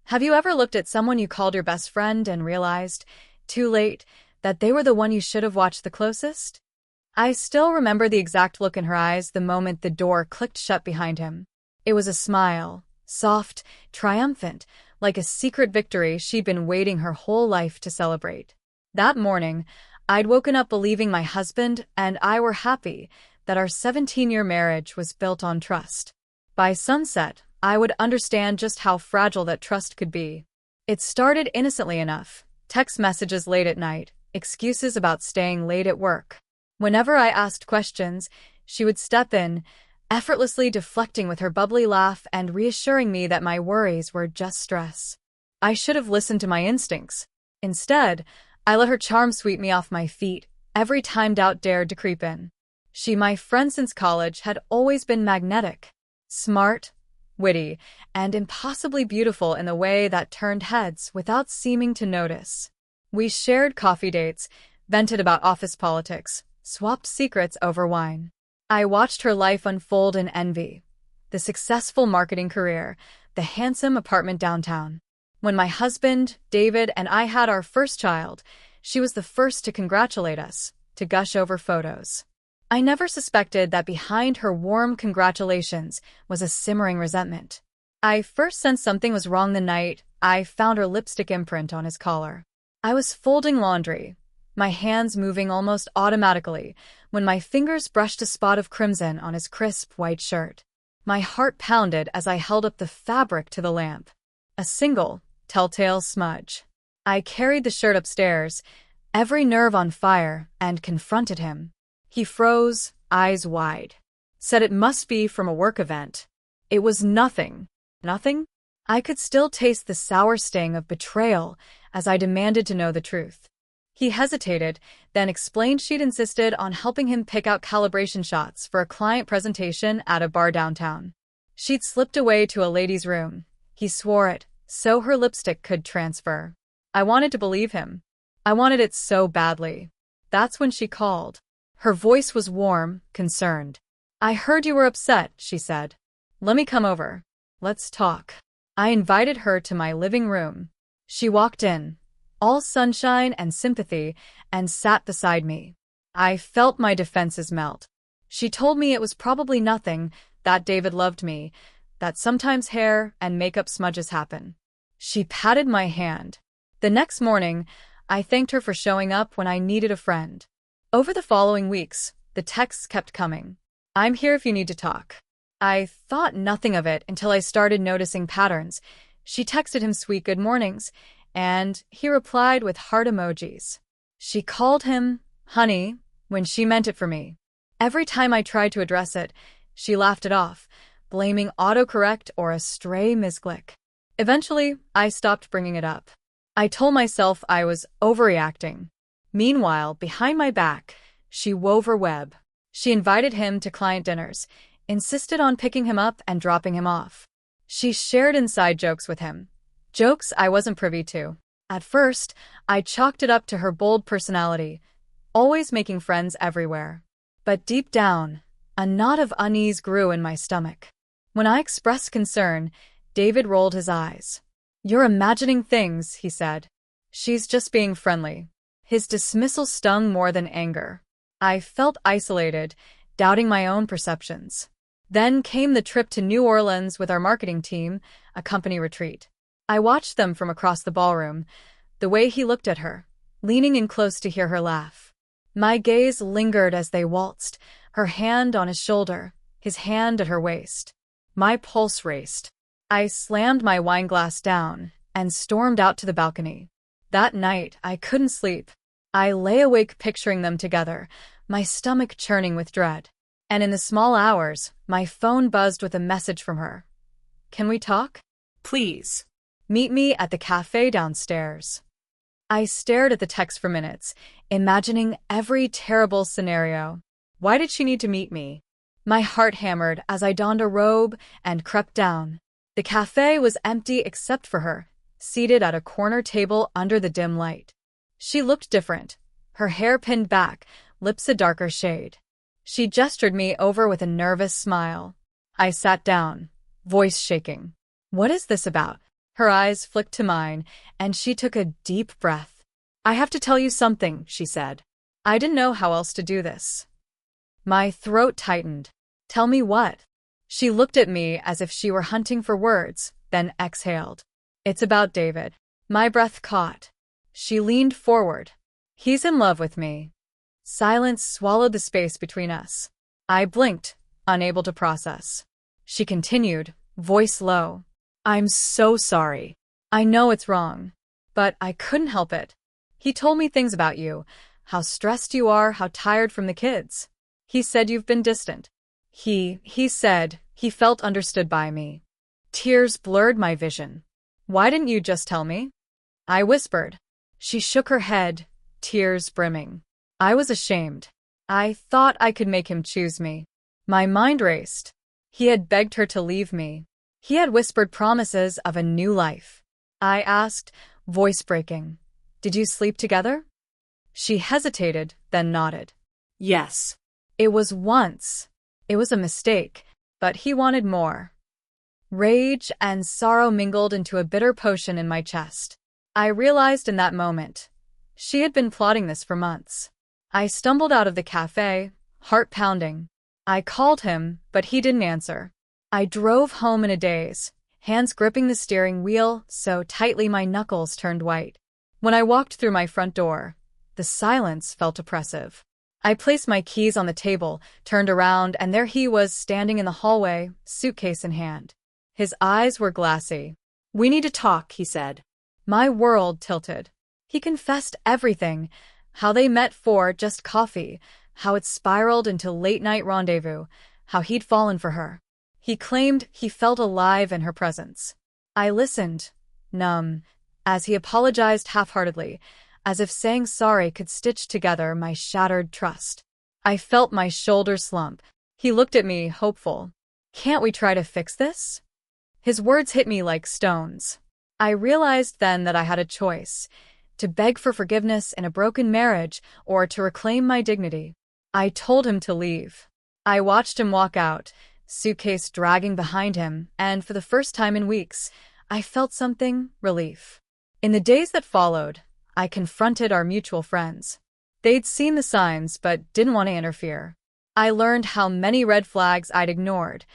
Have you ever looked at someone you called your best friend and realized, too late, that they were the one you should have watched the closest? I still remember the exact look in her eyes the moment the door clicked shut behind him. It was a smile, soft, triumphant, like a secret victory she'd been waiting her whole life to celebrate. That morning, I'd woken up believing my husband and I were happy, that our 17-year marriage was built on trust. By sunset, I would understand just how fragile that trust could be. It started innocently enough: text messages late at night, excuses about staying late at work. Whenever I asked questions, she would step in, effortlessly deflecting with her bubbly laugh and reassuring me that my worries were just stress. I should have listened to my instincts. Instead, I let her charm sweep me off my feet every time doubt dared to creep in. She, my friend since college, had always been magnetic, smart, witty, and impossibly beautiful in the way that turned heads without seeming to notice. We shared coffee dates, vented about office politics, swapped secrets over wine. I watched her life unfold in envy: the successful marketing career, the handsome apartment downtown. When my husband, David, and I had our first child, she was the first to congratulate us, to gush over photos. I never suspected that behind her warm congratulations was a simmering resentment. I first sensed something was wrong the night I found her lipstick imprint on his collar. I was folding laundry, my hands moving almost automatically, when my fingers brushed a spot of crimson on his crisp white shirt. My heart pounded as I held up the fabric to the lamp. A single, telltale smudge. I carried the shirt upstairs, every nerve on fire, and confronted him. He froze, eyes wide. Said it must be from a work event. It was nothing. Nothing? I could still taste the sour sting of betrayal as I demanded to know the truth. He hesitated, then explained she'd insisted on helping him pick out calibration shots for a client presentation at a bar downtown. She'd slipped away to a ladies' room. He swore it, so her lipstick could transfer. I wanted to believe him. I wanted it so badly. That's when she called. Her voice was warm, concerned. "I heard you were upset," she said. "Let me come over. Let's talk." I invited her to my living room. She walked in, all sunshine and sympathy, and sat beside me. I felt my defenses melt. She told me it was probably nothing, that David loved me, that sometimes hair and makeup smudges happen. She patted my hand. The next morning, I thanked her for showing up when I needed a friend. Over the following weeks, the texts kept coming. "I'm here if you need to talk." I thought nothing of it until I started noticing patterns. She texted him sweet good mornings, and he replied with heart emojis. She called him honey when she meant it for me. Every time I tried to address it, she laughed it off, blaming autocorrect or a stray misclick. Eventually, I stopped bringing it up. I told myself I was overreacting. Meanwhile, behind my back, she wove her web. She invited him to client dinners, insisted on picking him up and dropping him off. She shared inside jokes with him, jokes I wasn't privy to. At first, I chalked it up to her bold personality, always making friends everywhere. But deep down, a knot of unease grew in my stomach. When I expressed concern, David rolled his eyes. "You're imagining things," he said. "She's just being friendly." His dismissal stung more than anger. I felt isolated, doubting my own perceptions. Then came the trip to New Orleans with our marketing team, a company retreat. I watched them from across the ballroom, the way he looked at her, leaning in close to hear her laugh. My gaze lingered as they waltzed, her hand on his shoulder, his hand at her waist. My pulse raced. I slammed my wineglass down and stormed out to the balcony. That night, I couldn't sleep. I lay awake picturing them together, my stomach churning with dread. And in the small hours, my phone buzzed with a message from her. "Can we talk? Please. Meet me at the cafe downstairs." I stared at the text for minutes, imagining every terrible scenario. Why did she need to meet me? My heart hammered as I donned a robe and crept down. The cafe was empty except for her, seated at a corner table under the dim light. She looked different, her hair pinned back, lips a darker shade. She gestured me over with a nervous smile. I sat down, voice shaking. "What is this about?" Her eyes flicked to mine, and she took a deep breath. "I have to tell you something," she said. I didn't know how else to do this. My throat tightened. "Tell me what?" She looked at me as if she were hunting for words, then exhaled. "It's about David." My breath caught. She leaned forward. "He's in love with me." Silence swallowed the space between us. I blinked, unable to process. She continued, voice low. "I'm so sorry. I know it's wrong, but I couldn't help it. He told me things about you, how stressed you are, how tired from the kids. He said you've been distant. He said he felt understood by me." Tears blurred my vision. "Why didn't you just tell me?" I whispered. She shook her head, tears brimming. I was ashamed. I thought I could make him choose me. My mind raced. He had begged her to leave me. He had whispered promises of a new life. I asked, voice breaking, "Did you sleep together?" She hesitated, then nodded. "Yes. It was once. It was a mistake, but he wanted more." Rage and sorrow mingled into a bitter potion in my chest. I realized in that moment, she had been plotting this for months. I stumbled out of the cafe, heart pounding. I called him, but he didn't answer. I drove home in a daze, hands gripping the steering wheel so tightly my knuckles turned white. When I walked through my front door, the silence felt oppressive. I placed my keys on the table, turned around, and there he was standing in the hallway, suitcase in hand. His eyes were glassy. "We need to talk," he said. My world tilted. He confessed everything, how they met for just coffee, how it spiraled into late-night rendezvous, how he'd fallen for her. He claimed he felt alive in her presence. I listened, numb, as he apologized half-heartedly, as if saying sorry could stitch together my shattered trust. I felt my shoulders slump. He looked at me, hopeful. "Can't we try to fix this?" His words hit me like stones. I realized then that I had a choice, to beg for forgiveness in a broken marriage or to reclaim my dignity. I told him to leave. I watched him walk out, suitcase dragging behind him, and for the first time in weeks, I felt something, relief. In the days that followed, I confronted our mutual friends. They'd seen the signs but didn't want to interfere. I learned how many red flags I'd ignored.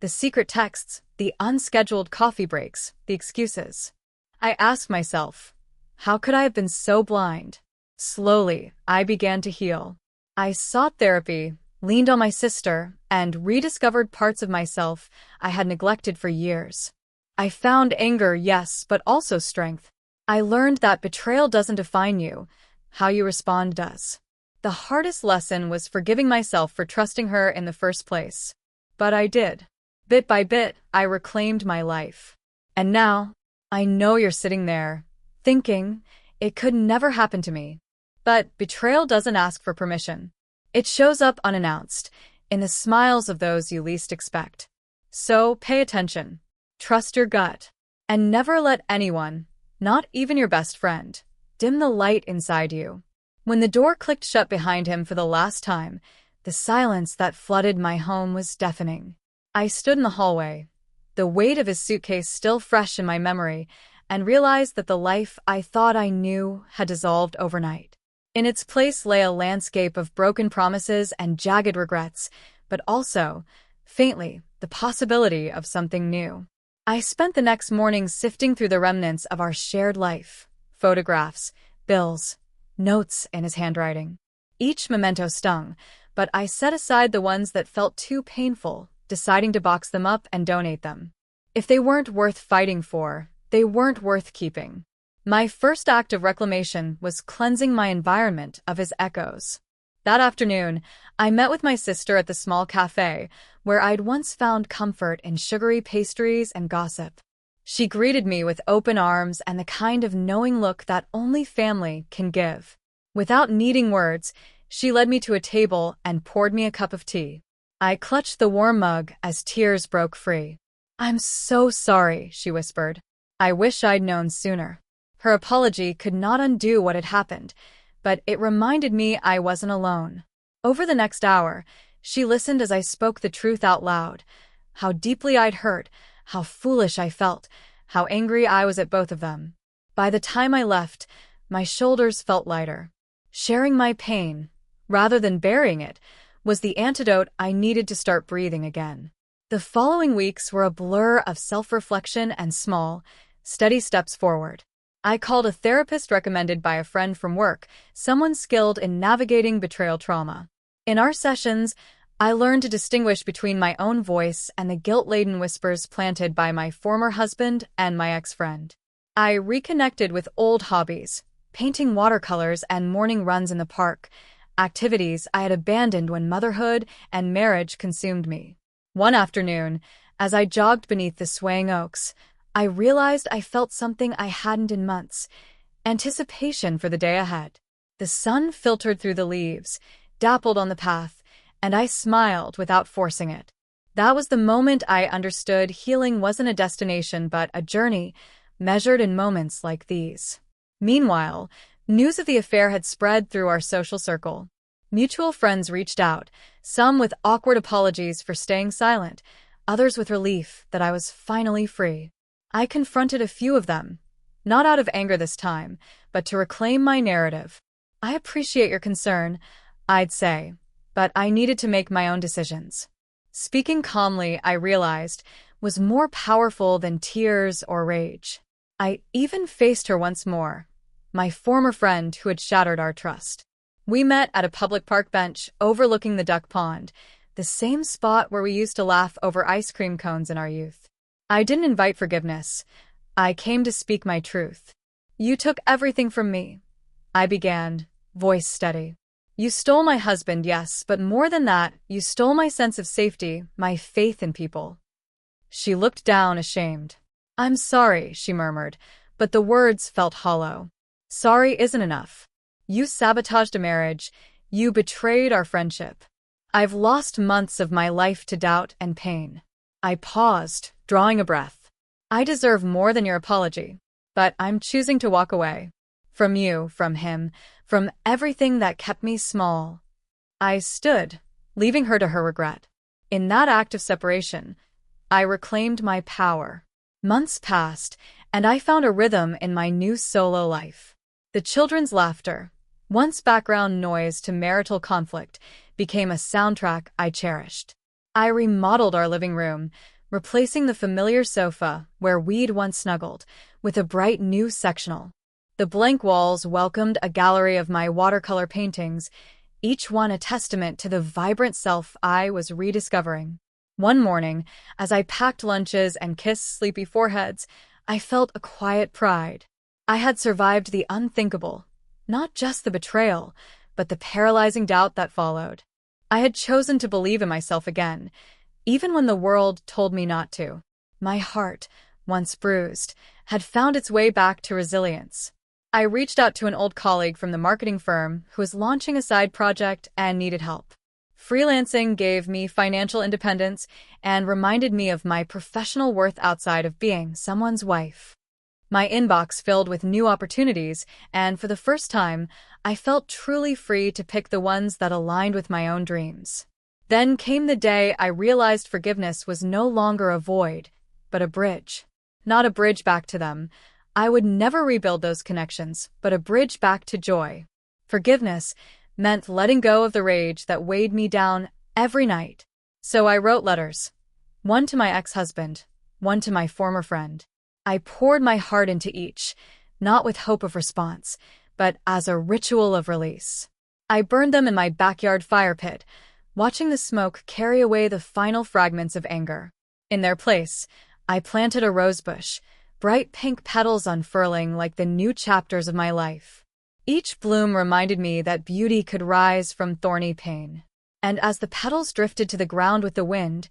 The secret texts, the unscheduled coffee breaks, the excuses. I asked myself, how could I have been so blind? Slowly, I began to heal. I sought therapy, leaned on my sister, and rediscovered parts of myself I had neglected for years. I found anger, yes, but also strength. I learned that betrayal doesn't define you, how you respond does. The hardest lesson was forgiving myself for trusting her in the first place. But I did. Bit by bit, I reclaimed my life. And now, I know you're sitting there, thinking, it could never happen to me. But betrayal doesn't ask for permission. It shows up unannounced, in the smiles of those you least expect. So pay attention, trust your gut, and never let anyone, not even your best friend, dim the light inside you. When the door clicked shut behind him for the last time, the silence that flooded my home was deafening. I stood in the hallway, the weight of his suitcase still fresh in my memory, and realized that the life I thought I knew had dissolved overnight. In its place lay a landscape of broken promises and jagged regrets, but also, faintly, the possibility of something new. I spent the next morning sifting through the remnants of our shared life, photographs, bills, notes in his handwriting. Each memento stung, but I set aside the ones that felt too painful, deciding to box them up and donate them. If they weren't worth fighting for, they weren't worth keeping. My first act of reclamation was cleansing my environment of his echoes. That afternoon, I met with my sister at the small cafe, where I'd once found comfort in sugary pastries and gossip. She greeted me with open arms and the kind of knowing look that only family can give. Without needing words, she led me to a table and poured me a cup of tea. I clutched the warm mug as tears broke free. "I'm so sorry," she whispered. "I wish I'd known sooner." Her apology could not undo what had happened, but it reminded me I wasn't alone. Over the next hour, she listened as I spoke the truth out loud, how deeply I'd hurt, how foolish I felt, how angry I was at both of them. By the time I left, my shoulders felt lighter. Sharing my pain, rather than burying it, was the antidote I needed to start breathing again. The following weeks were a blur of self-reflection and small, steady steps forward. I called a therapist recommended by a friend from work, someone skilled in navigating betrayal trauma. In our sessions, I learned to distinguish between my own voice and the guilt-laden whispers planted by my former husband and my ex-friend. I reconnected with old hobbies, painting watercolors and morning runs in the park, activities I had abandoned when motherhood and marriage consumed me. One afternoon, as I jogged beneath the swaying oaks, I realized I felt something I hadn't in months: anticipation for the day ahead. The sun filtered through the leaves, dappled on the path, and I smiled without forcing it. That was the moment I understood healing wasn't a destination but a journey, measured in moments like these. Meanwhile, news of the affair had spread through our social circle. Mutual friends reached out, some with awkward apologies for staying silent, others with relief that I was finally free. I confronted a few of them, not out of anger this time, but to reclaim my narrative. I appreciate your concern, I'd say, but I needed to make my own decisions. Speaking calmly, I realized, was more powerful than tears or rage. I even faced her once more, my former friend who had shattered our trust. We met at a public park bench overlooking the duck pond, the same spot where we used to laugh over ice cream cones in our youth. I didn't invite forgiveness. I came to speak my truth. You took everything from me, I began, voice steady. You stole my husband, yes, but more than that, you stole my sense of safety, my faith in people. She looked down, ashamed. I'm sorry, she murmured, but the words felt hollow. Sorry isn't enough. You sabotaged a marriage. You betrayed our friendship. I've lost months of my life to doubt and pain. I paused, drawing a breath. I deserve more than your apology, but I'm choosing to walk away. From you, from him, from everything that kept me small. I stood, leaving her to her regret. In that act of separation, I reclaimed my power. Months passed, and I found a rhythm in my new solo life. The children's laughter, once background noise to marital conflict, became a soundtrack I cherished. I remodeled our living room, replacing the familiar sofa where we'd once snuggled, with a bright new sectional. The blank walls welcomed a gallery of my watercolor paintings, each one a testament to the vibrant self I was rediscovering. One morning, as I packed lunches and kissed sleepy foreheads, I felt a quiet pride. I had survived the unthinkable, not just the betrayal, but the paralyzing doubt that followed. I had chosen to believe in myself again, even when the world told me not to. My heart, once bruised, had found its way back to resilience. I reached out to an old colleague from the marketing firm who was launching a side project and needed help. Freelancing gave me financial independence and reminded me of my professional worth outside of being someone's wife. My inbox filled with new opportunities, and for the first time, I felt truly free to pick the ones that aligned with my own dreams. Then came the day I realized forgiveness was no longer a void, but a bridge. Not a bridge back to them. I would never rebuild those connections, but a bridge back to joy. Forgiveness meant letting go of the rage that weighed me down every night. So I wrote letters. One to my ex-husband, one to my former friend. I poured my heart into each, not with hope of response, but as a ritual of release. I burned them in my backyard fire pit, watching the smoke carry away the final fragments of anger. In their place, I planted a rosebush, bright pink petals unfurling like the new chapters of my life. Each bloom reminded me that beauty could rise from thorny pain. And as the petals drifted to the ground with the wind,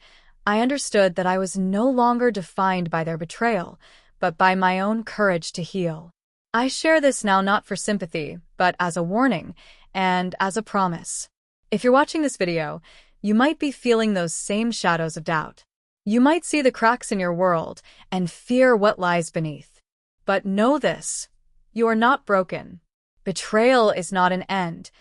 I understood that I was no longer defined by their betrayal, but by my own courage to heal. I share this now not for sympathy, but as a warning and as a promise. If you're watching this video, you might be feeling those same shadows of doubt. You might see the cracks in your world and fear what lies beneath. But know this: you are not broken. Betrayal is not an end.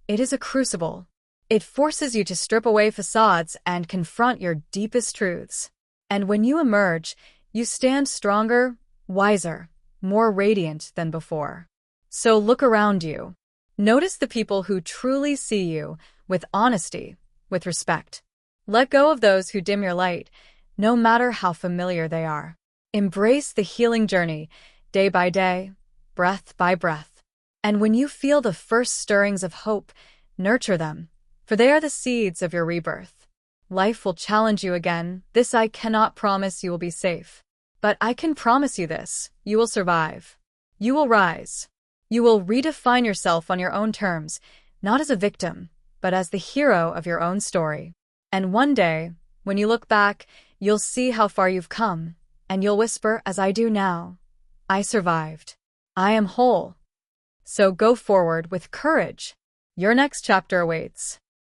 It is a crucible. It forces you to strip away facades and confront your deepest truths. And when you emerge, you stand stronger, wiser, more radiant than before. So look around you. Notice the people who truly see you with honesty, with respect. Let go of those who dim your light, no matter how familiar they are. Embrace the healing journey, day by day, breath by breath. And when you feel the first stirrings of hope, nurture them, for they are the seeds of your rebirth. Life will challenge you again. This I cannot promise you will be safe. But I can promise you this: you will survive. You will rise. You will redefine yourself on your own terms, not as a victim, but as the hero of your own story. And one day, when you look back, you'll see how far you've come, and you'll whisper, as I do now, I survived. I am whole. So go forward with courage. Your next chapter awaits.